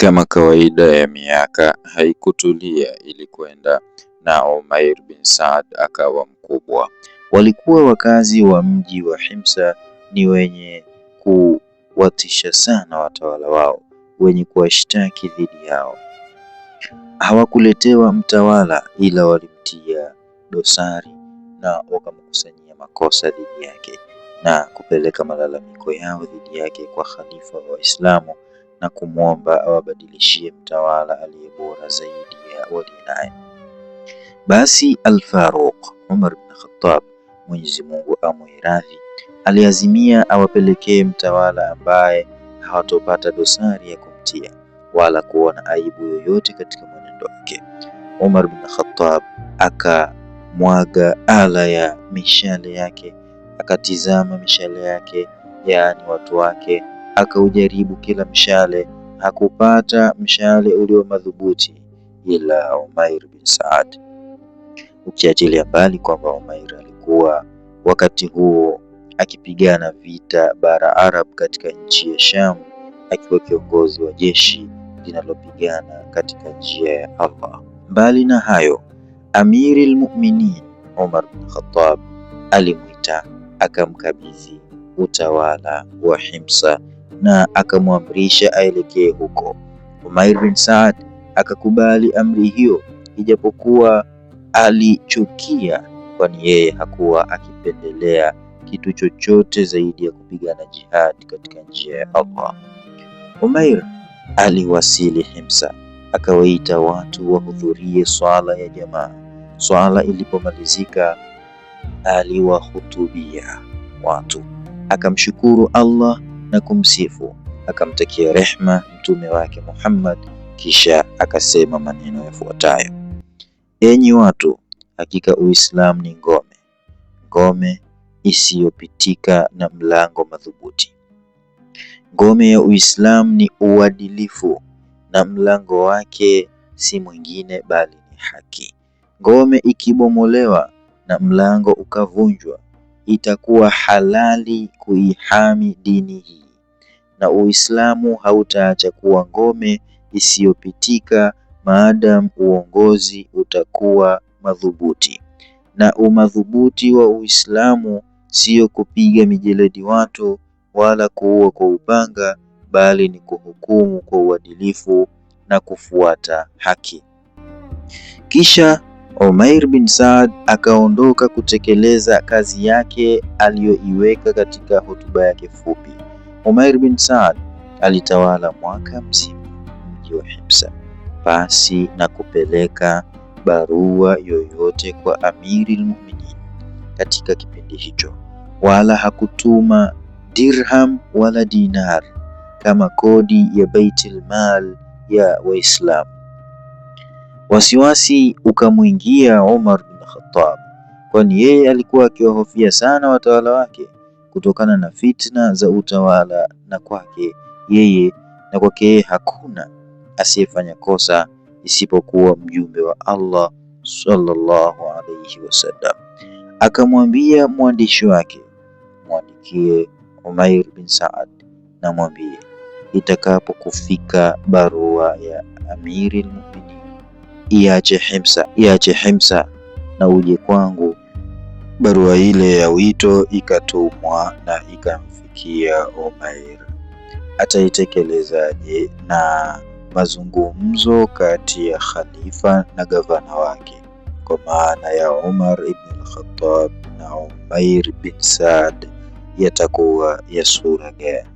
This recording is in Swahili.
Kama kawaida ya miaka haikutulia ilikwenda na Umair bin Saad akawa mkubwa. Walikuwa wakazi wa mji wa Himsa ni wenye kuwatisha sana watawala wao, wenye kuwashtaki dhidi yao. Hawakuletewa mtawala ila walimtia dosari na wakamkusanyia makosa dhidi yake na kupeleka malalamiko yao dhidi yake kwa khalifa wa Waislamu na kumwomba awabadilishie mtawala aliye bora zaidi ya walionaye. Basi Al-Faruq Umar bin Khattab, Mwenyezi Mungu amwiradhi, aliazimia awapelekee mtawala ambaye hawatopata dosari ya kumtia wala kuona aibu yoyote katika mwenendo wake. Umar bin Khattab akamwaga ala ya mishale yake, akatizama mishale yake, yaani watu wake, akaujaribu kila mshale, hakupata mshale ulio madhubuti ila Umair bin Saad. Ukiachilia mbali kwamba Umair alikuwa wakati huo akipigana vita bara Arab katika nchi ya Sham, akiwa kiongozi wa jeshi linalopigana katika njia ya Allah. Mbali na hayo, Amirul Mu'minin Umar bin Khattab alimwita akamkabidhi utawala wa Himsa na akamwamrisha aelekee huko. Umair bin Saad akakubali amri hiyo, ijapokuwa alichukia, kwani yeye hakuwa akipendelea kitu chochote zaidi ya kupigana jihad katika njia ya Allah. Umair aliwasili Himsa, akawaita watu wahudhurie swala ya jamaa. Swala ilipomalizika, aliwahutubia watu, akamshukuru Allah na kumsifu, akamtakia rehma mtume wake Muhammad, kisha akasema maneno yafuatayo: enyi watu, hakika Uislamu ni ngome isiyopitika na mlango madhubuti. Ngome ya Uislamu ni uadilifu na mlango wake si mwingine bali ni haki. Ngome ikibomolewa na mlango ukavunjwa, itakuwa halali kuihami dini hii, na Uislamu hautaacha kuwa ngome isiyopitika maadamu uongozi utakuwa madhubuti. Na umadhubuti wa Uislamu sio kupiga mijeledi watu wala kuua kwa upanga, bali ni kuhukumu kwa uadilifu na kufuata haki. Kisha Umair bin Saad akaondoka kutekeleza kazi yake aliyoiweka katika hotuba yake fupi. Umair bin Saad alitawala mwaka mzima mji wa Himsa pasi na kupeleka barua yoyote kwa Amirul Mu'minin katika kipindi hicho, wala hakutuma dirham wala dinar kama kodi ya Baitul Mal ya Waislamu. Wasiwasi ukamwingia Umar bin Khattab, kwani yeye alikuwa akiwahofia sana watawala wake kutokana na fitna za utawala, na kwake yeye hakuna asiyefanya kosa isipokuwa mjumbe wa Allah sallallahu alayhi wasallam. Akamwambia mwandishi wake, mwandikie Umair bin Saad na mwambie, itakapokufika barua ya Amirul Mu'minin iache Himsa na uje kwangu. Barua ile ya wito ikatumwa na ikamfikia Umair. Ataitekelezaaje? Na mazungumzo kati ya khalifa na gavana wake, kwa maana ya Umar ibn al-Khattab na Umair bin Saad, yatakuwa ya sura gani?